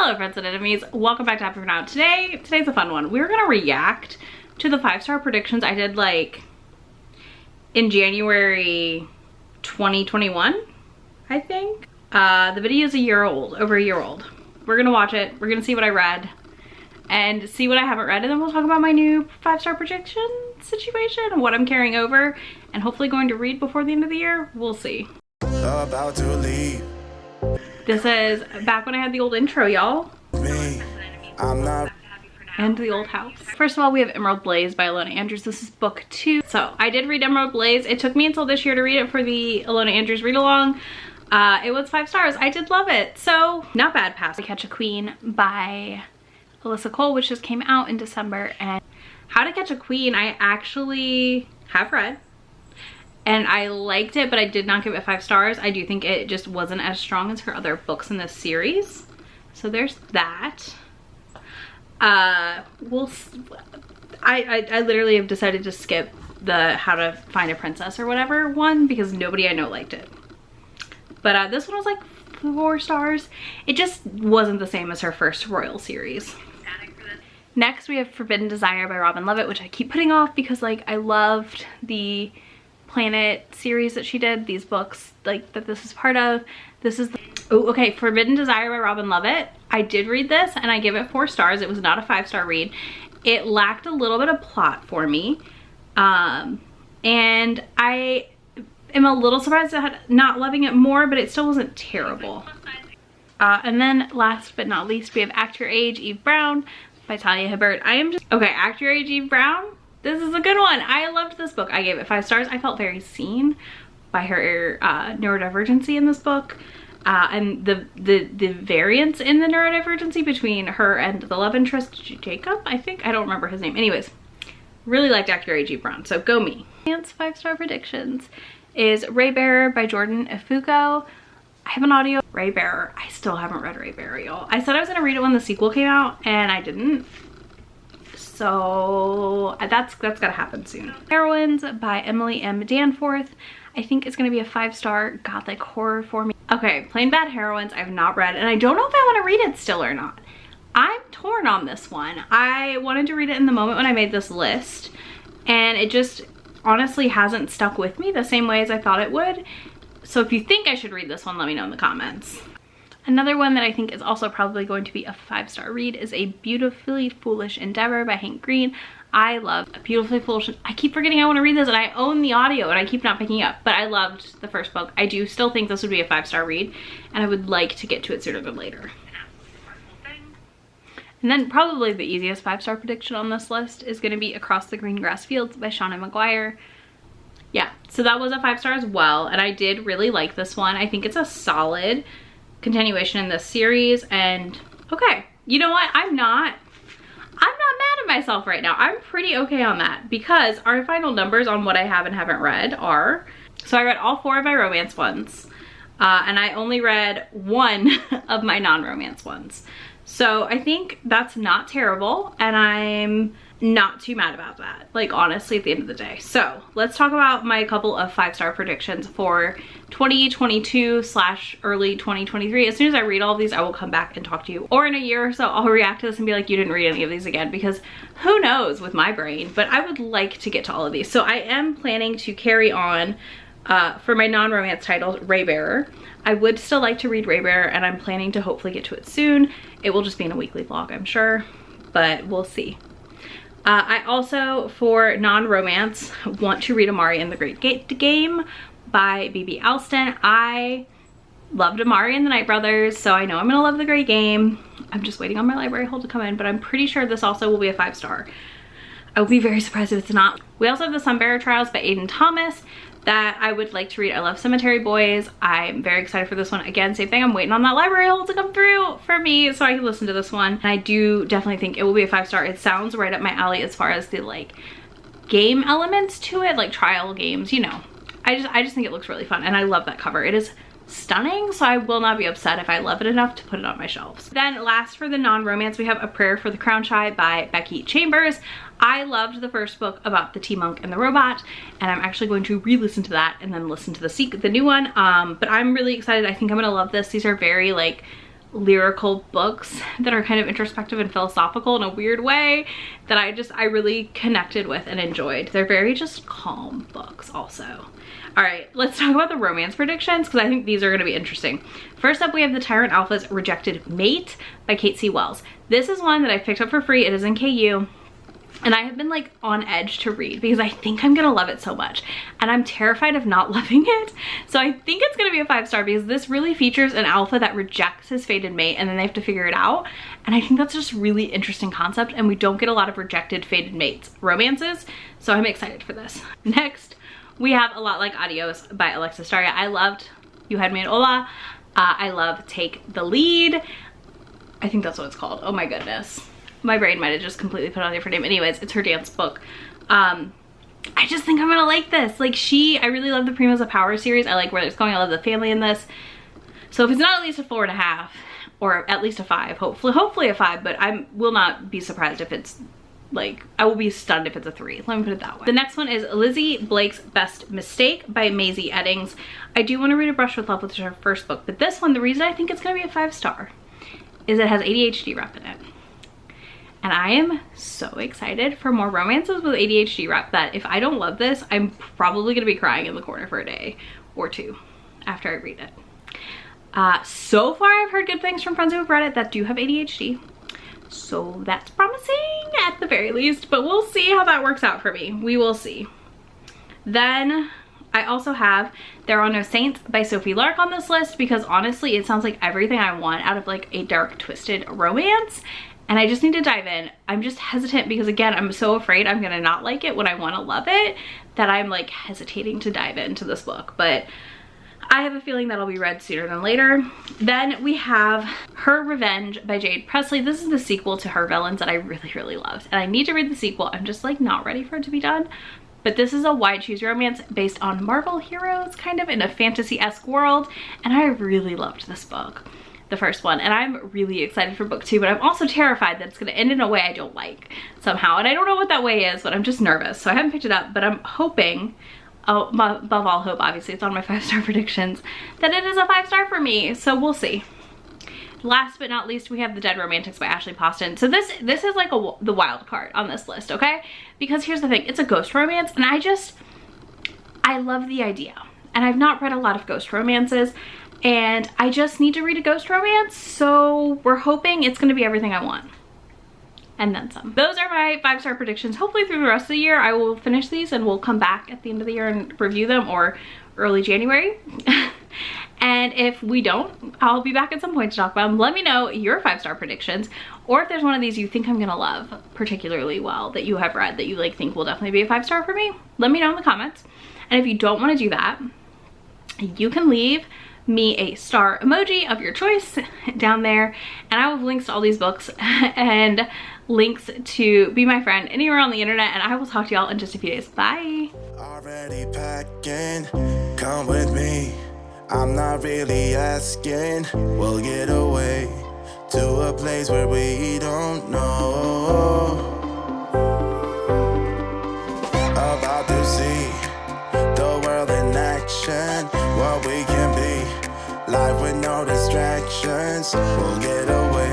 Hello friends and enemies, welcome back to Happy For Now. Today's a fun one. We're gonna react to the 5-star predictions I did like in January 2021, I think. The video is over a year old. We're gonna watch it, we're gonna see what I read and see what I haven't read, and then we'll talk about my new 5-star prediction situation and what I'm carrying over and hopefully going to read before the end of the year. We'll see. About to leave. This is back when I had the old intro, y'all. I'm not. And the old house. First of all, we have Emerald Blaze by Ilona Andrews. This is book 2. So I did read Emerald Blaze. It took me until this year to read it for the Ilona Andrews read along. It was 5 stars. I did love it. So not bad pass. Catch a Queen by Alyssa Cole, which just came out in December. And How to Catch a Queen, I actually have read. And I liked it, but I did not give it 5 stars. I do think it just wasn't as strong as her other books in this series. So there's that. I literally have decided to skip the How to Find a Princess or whatever one because nobody I know liked it. But this one was like 4 stars. It just wasn't the same as her first royal series. Next we have Forbidden Desire by Robin Levitt, which I keep putting off because like I loved the Planet series that she did, these books like that this is part of. This is okay, Forbidden Desire by Robin Levitt. I did read this and I give it 4 stars. It was not a 5-star read. It lacked a little bit of plot for me, and I am a little surprised at not loving it more, but it still wasn't terrible. And then last but not least, we have Act Your Age, Eve Brown by Talia Hibbert. Okay, Act Your Age, Eve Brown. This is a good one. I loved this book. I gave it 5 stars. I felt very seen by her neurodivergency in this book. And the variance in the neurodivergency between her and the love interest, Jacob, I think. I don't remember his name. Anyways, really liked Act Your Age, Eve Brown. So go me. Dance 5-star predictions is Raybearer by Jordan Ifuko. I have an audio. Raybearer. I still haven't read Raybearer, y'all. I said I was going to read it when the sequel came out, and I didn't. So that's gotta happen soon. Heroines by Emily M. Danforth. I think it's gonna be a 5-star gothic horror for me. Okay, Plain Bad Heroines I've not read, and I don't know if I want to read it still or not. I'm torn on this one. I wanted to read it in the moment when I made this list, and it just honestly hasn't stuck with me the same way as I thought it would. So if you think I should read this one, let me know in the comments. Another one that I think is also probably going to be a 5-star read is A Beautifully Foolish Endeavor by Hank Green. I love A Beautifully Foolish. I keep forgetting I want to read this, and I own the audio and I keep not picking up, but I loved the first book. I do still think this would be a 5-star read, and I would like to get to it sooner than later. And then probably the easiest 5-star prediction on this list is going to be Across the Green Grass Fields by Shauna Maguire. Yeah, so that was a 5-star as well, and I did really like this one. I think it's a solid continuation in this series, and okay, you know what, I'm not mad at myself right now. I'm pretty okay on that because our final numbers on what I have and haven't read are, so I read all 4 of my romance ones, and I only read 1 of my non-romance ones. So I think that's not terrible, and I'm not too mad about that, like honestly, at the end of the day. So let's talk about my couple of 5-star predictions for 2022/early 2023. As soon as I read all of these, I will come back and talk to you, or in a year or so I'll react to this and be like, you didn't read any of these again, because who knows with my brain. But I would like to get to all of these, so I am planning to carry on for my non-romance titles, Raybearer. I would still like to read Raybearer, and I'm planning to hopefully get to it soon. It will just be in a weekly vlog, I'm sure, but we'll see. I also, for non-romance, want to read Amari and the Great Game by B.B. Alston. I loved Amari and the Night Brothers, so I know I'm gonna love the Great Game. I'm just waiting on my library hold to come in, but I'm pretty sure this also will be a 5-star. I will be very surprised if it's not. We also have The Sunbearer Trials by Aiden Thomas that I would like to read. I love Cemetery Boys. I'm very excited for this one. Again, same thing, I'm waiting on that library hold to come through for me so I can listen to this one. And I do definitely think it will be a 5-star. It sounds right up my alley as far as the like game elements to it, like trial games, you know. I just think it looks really fun, and I love that cover. It is stunning, so I will not be upset if I love it enough to put it on my shelves. Then last for the non-romance, we have A Prayer for the Crown Child by Becky Chambers. I loved the first book about the tea monk and the robot, and I'm actually going to re-listen to that and then listen to the new one. But I'm really excited. I think I'm gonna love this. These are very like lyrical books that are kind of introspective and philosophical in a weird way that I really connected with and enjoyed. They're very just calm books also. All right, let's talk about the romance predictions because I think these are going to be interesting. First up, we have The Tyrant Alpha's Rejected Mate by Kate C. Wells. This is one that I picked up for free. It is in KU. And I have been like on edge to read because I think I'm gonna love it so much. And I'm terrified of not loving it. So I think it's gonna be a 5-star because this really features an alpha that rejects his fated mate and then they have to figure it out. And I think that's just a really interesting concept, and we don't get a lot of rejected fated mates romances. So I'm excited for this. Next, we have A Lot Like Adios by Alexis Daria. I loved You Had Me at Hola. I love Take the Lead. I think that's what it's called. Oh my goodness. My brain might have just completely put on a different name. Anyways, it's her dance book. I just think I'm gonna like this. Like I really love the Primas of Power series. I like where it's going. I love the family in this. So if it's not at least a 4.5 or at least a 5, hopefully a 5, but I will not be surprised if it's like, I will be stunned if it's a 3. Let me put it that way. The next one is Lizzie Blake's Best Mistake by Maisie Eddings. I do want to read A Brush with Love, which is her first book, but this one, the reason I think it's gonna be a 5-star is it has ADHD rep in it. And I am so excited for more romances with ADHD rep that if I don't love this, I'm probably gonna be crying in the corner for a day or 2 after I read it. So far I've heard good things from friends who have read it that do have ADHD. So that's promising at the very least, but we'll see how that works out for me. We will see. Then I also have There Are No Saints by Sophie Lark on this list because honestly, it sounds like everything I want out of like a dark, twisted romance. And I just need to dive in. I'm just hesitant because again, I'm so afraid I'm gonna not like it when I wanna love it that I'm like hesitating to dive into this book. But I have a feeling that'll be read sooner than later. Then we have Her Revenge by Jade Presley. This is the sequel to Her Villains that I really, really loved. And I need to read the sequel. I'm just like not ready for it to be done. But this is a why choose romance based on Marvel heroes, kind of in a fantasy-esque world. And I really loved this book, the first one, and I'm really excited for book 2, but I'm also terrified that it's going to end in a way I don't like somehow, and I don't know what that way is, but I'm just nervous, so I haven't picked it up. But I'm hoping, above all hope, obviously it's on my 5-star predictions, that it is a 5-star for me, so we'll see. Last but not least, we have The Dead Romantics by Ashley Poston. So this is like the wild card on this list, okay? Because here's the thing, it's a ghost romance, and I love the idea, and I've not read a lot of ghost romances, and I just need to read a ghost romance, so we're hoping it's going to be everything I want. And then some. Those are my 5-star predictions. Hopefully through the rest of the year I will finish these and we'll come back at the end of the year and review them, or early January. And if we don't, I'll be back at some point to talk about them. Let me know your 5-star predictions, or if there's one of these you think I'm gonna love particularly well that you have read that you like think will definitely be a 5-star for me. Let me know in the comments. And if you don't want to do that, you can leave me a star emoji of your choice down there, and I will have links to all these books and links to Be My Friend anywhere on the internet, and I will talk to y'all in just a few days. Bye. Already packing, come with me. I'm not really asking. We'll get away to a place where we don't know.